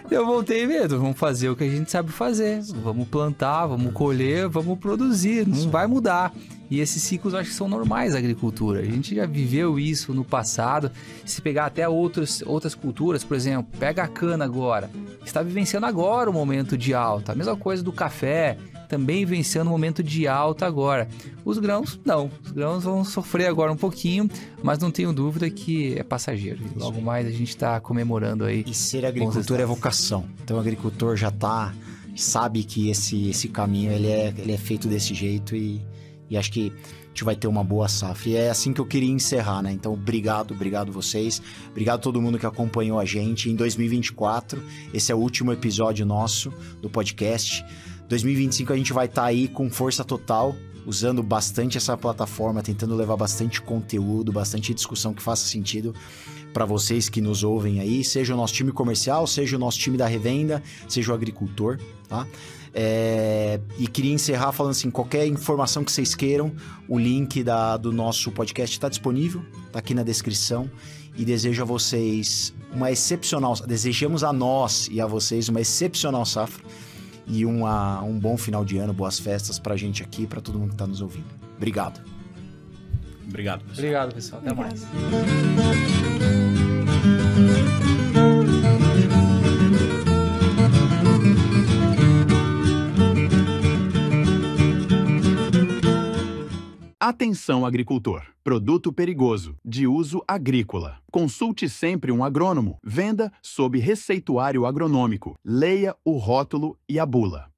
Eu voltei mesmo, vamos fazer o que a gente sabe fazer. Vamos plantar, vamos colher, vamos produzir, não vai mudar. E esses ciclos eu acho que são normais da agricultura. A gente já viveu isso no passado. Se pegar até outras culturas, por exemplo, pega a cana agora. Está vivenciando agora o momento de alta. A mesma coisa do café, também vivenciando o momento de alta agora. Os grãos, não. Os grãos vão sofrer agora um pouquinho, mas não tenho dúvida que é passageiro. E logo mais a gente está comemorando aí. E ser agricultor é vocação. Então o agricultor já sabe que esse caminho ele é feito desse jeito e acho que a gente vai ter uma boa safra. E é assim que eu queria encerrar, né? Então, obrigado vocês. Obrigado a todo mundo que acompanhou a gente. Em 2024, esse é o último episódio nosso do podcast. 2025 a gente vai estar aí com força total, usando bastante essa plataforma, tentando levar bastante conteúdo, bastante discussão que faça sentido para vocês que nos ouvem aí, seja o nosso time comercial, seja o nosso time da revenda, seja o agricultor, tá? E queria encerrar falando assim, qualquer informação que vocês queiram, o link do nosso podcast está disponível, está aqui na descrição, e desejo a vocês desejamos a nós e a vocês uma excepcional safra e um bom final de ano, boas festas pra gente aqui, pra todo mundo que tá nos ouvindo. Obrigado. Obrigado, pessoal. Obrigado, pessoal. Até mais. Atenção, agricultor. Produto perigoso, de uso agrícola. Consulte sempre um agrônomo. Venda sob receituário agronômico. Leia o rótulo e a bula.